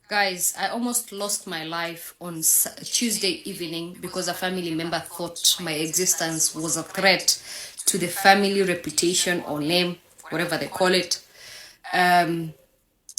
Guys, I almost lost my life on Tuesday evening because a family member thought my existence was a threat to the family reputation or name, whatever they call it. Um,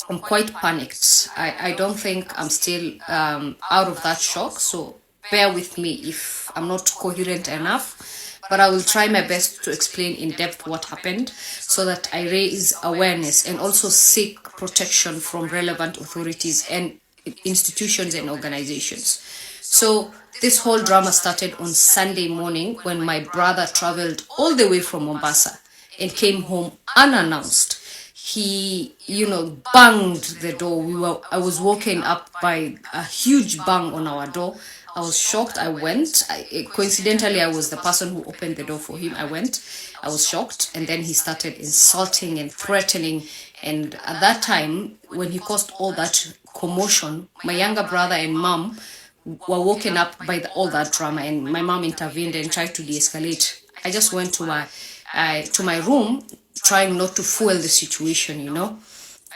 I'm quite panicked. I don't think I'm still out of that shock, so bear with me if I'm not coherent enough. But I will try my best to explain in depth what happened so that I raise awareness and also seek protection from relevant authorities and institutions and organizations. So, this whole drama started on Sunday morning when my brother traveled all the way from Mombasa and came home unannounced. He, banged the door. I was woken up by a huge bang on our door. I was shocked. I went. Coincidentally, I was the person who opened the door for him. I went. I was shocked. And then he started insulting and threatening. And at that time, when he caused all that commotion, my younger brother and mom were woken up by all that drama. And my mom intervened and tried to de-escalate. I just went to my room, trying not to fuel the situation.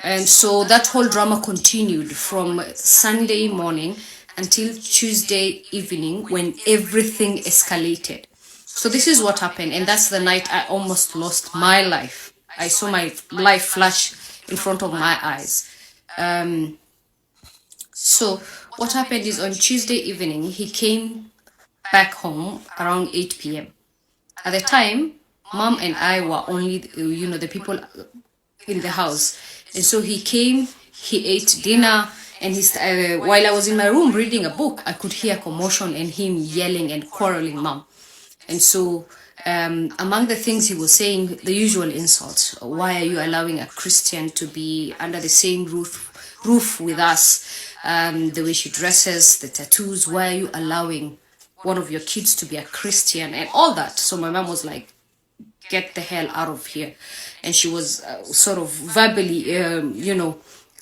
And so that whole drama continued from Sunday morning until Tuesday evening when everything escalated. So this is what happened, and that's the night I almost lost my life. I saw my life flash in front of my eyes. So what happened is on Tuesday evening, he came back home around 8 p.m. At the time, Mom and I were only, the people in the house. And so he came, he ate dinner, and while I was in my room reading a book, I could hear commotion and him yelling and quarreling Mom. And so among the things he was saying, the usual insults. Why are you allowing a Christian to be under the same roof with us? The way she dresses, the tattoos. Why are you allowing one of your kids to be a Christian and all that? So my mom was like, get the hell out of here. And she was sort of verbally,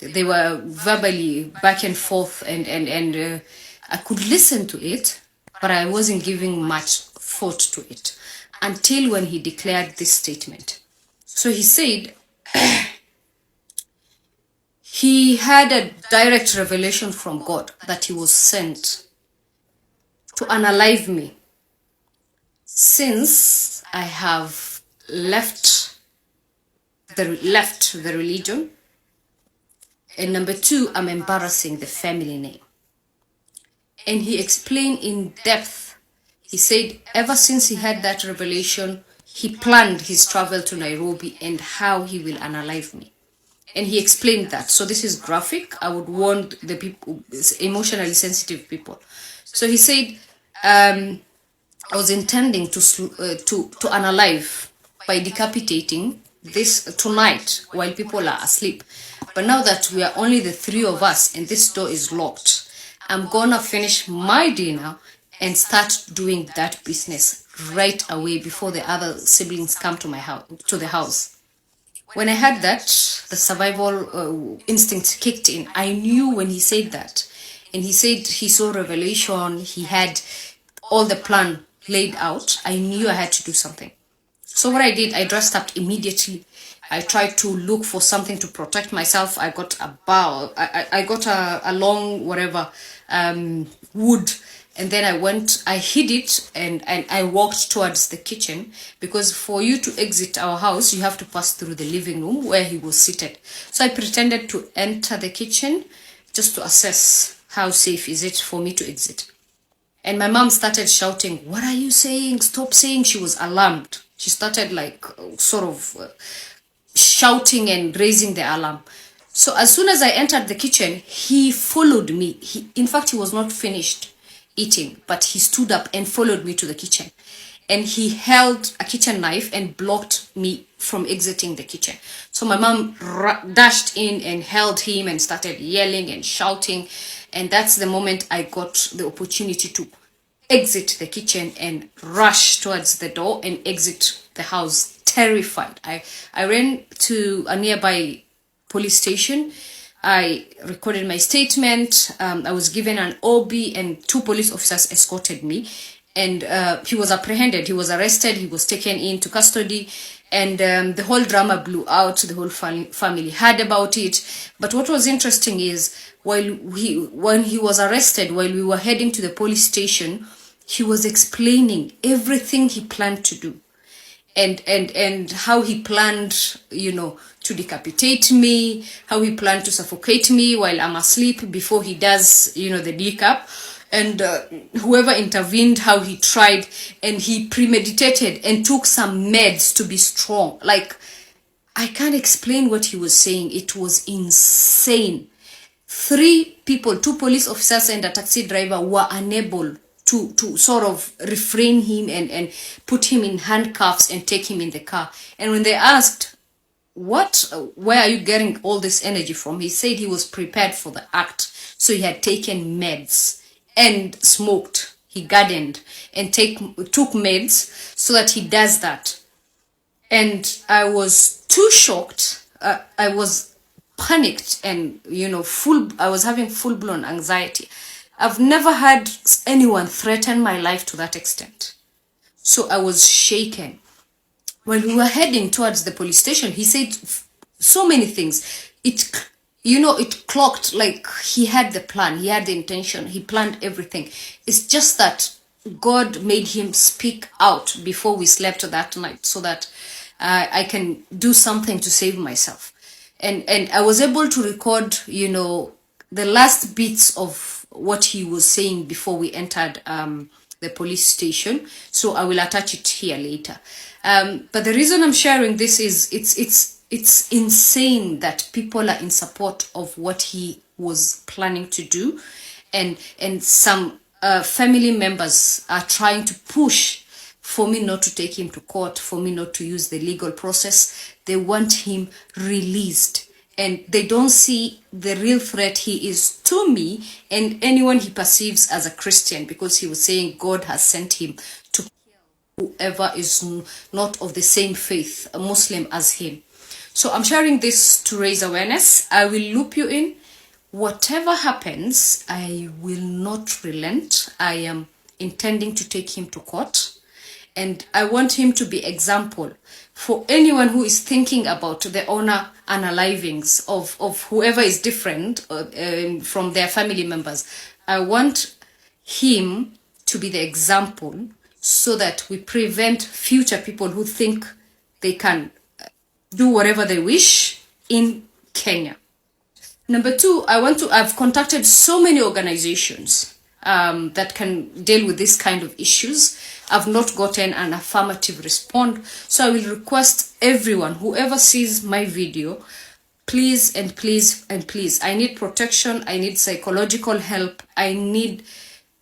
they were verbally back and forth, and I could listen to it, but I wasn't giving much thought to it until when he declared this statement. So he said he had a direct revelation from God that he was sent to unalive me since I have left the religion, and number two, I'm embarrassing the family name. And he explained in depth. He said ever since he had that revelation, he planned his travel to Nairobi and how he will unalive me. And he explained that. So this is graphic. I would warn the people, emotionally sensitive people. So he said, I was intending to unalive by decapitating this tonight while people are asleep. But now that we are only the three of us and this door is locked, I'm gonna finish my dinner and start doing that business right away before the other siblings come to the house. When I had that, the survival instinct kicked in. I knew when he said that. And he said he saw revelation, he had all the plan laid out. I knew I had to do something. So what I did, I dressed up immediately. I tried to look for something to protect myself. I got a bow. I got a long, wood. And then I hid it and I walked towards the kitchen, because for you to exit our house, you have to pass through the living room where he was seated. So I pretended to enter the kitchen just to assess how safe is it for me to exit. And my mom started shouting, "What are you saying? Stop saying." She was alarmed. She started shouting and raising the alarm. So as soon as I entered the kitchen, he followed me. In fact, he was not finished eating, but he stood up and followed me to the kitchen. And he held a kitchen knife and blocked me from exiting the kitchen. So my mom dashed in and held him and started yelling and shouting. And that's the moment I got the opportunity to exit the kitchen and rush towards the door and exit the house, terrified. I ran to a nearby police station. I recorded my statement. I was given an OB, and 2 police officers escorted me. And he was apprehended. He was arrested. He was taken into custody. And the whole drama blew out. The whole family heard about it. But what was interesting is when he was arrested, while we were heading to the police station, he was explaining everything he planned to do, and how he planned, to decapitate me, how he planned to suffocate me while I'm asleep before he does, the decap. And whoever intervened, how he tried, and he premeditated and took some meds to be strong. Like, I can't explain what he was saying. It was insane. 3 people, 2 police officers and a taxi driver, were unable to sort of refrain him and put him in handcuffs and take him in the car. And when they asked, where are you getting all this energy from? He said he was prepared for the act. So he had taken meds and smoked. He gardened and took meds so that he does that. And I was too shocked. I was panicked and, I was having full-blown anxiety. I've never had anyone threaten my life to that extent. So I was shaken. When we were heading towards the police station, he said so many things. It clocked, like he had the plan, he had the intention, he planned everything. It's just that God made him speak out before we slept that night so that I can do something to save myself. And I was able to record, the last bits of what he was saying before we entered the police station. So I will attach it here later. But the reason I'm sharing this is it's insane that people are in support of what he was planning to do, and some family members are trying to push for me not to take him to court, for me not to use the legal process. They want him released, and they don't see the real threat he is to me and anyone he perceives as a Christian, because he was saying God has sent him to whoever is not of the same faith, a Muslim, as him. So I'm sharing this to raise awareness. I will loop you in. Whatever happens, I will not relent. I am intending to take him to court, and I want him to be example for anyone who is thinking about the honor unalivings of whoever is different from their family members. I want him to be the example so that we prevent future people who think they can do whatever they wish in Kenya. Number 2, I've contacted so many organizations that can deal with this kind of issues. I've not gotten an affirmative response. So I will request everyone, whoever sees my video, please and please and please, I need protection, I need psychological help, I need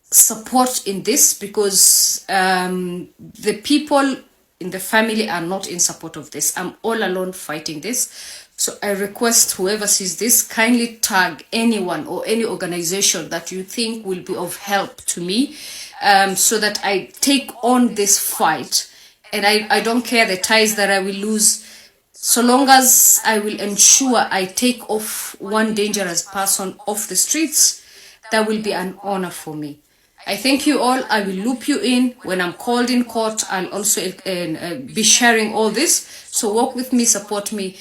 support in this, because the people in the family are not in support of this. I'm all alone fighting this. So I request whoever sees this, kindly tag anyone or any organization that you think will be of help to me, so that I take on this fight. And I don't care the ties that I will lose, so long as I will ensure I take off one dangerous person off the streets. That will be an honor for me. I thank you all. I will loop you in when I'm called in court. I'll also be sharing all this. So walk with me, support me.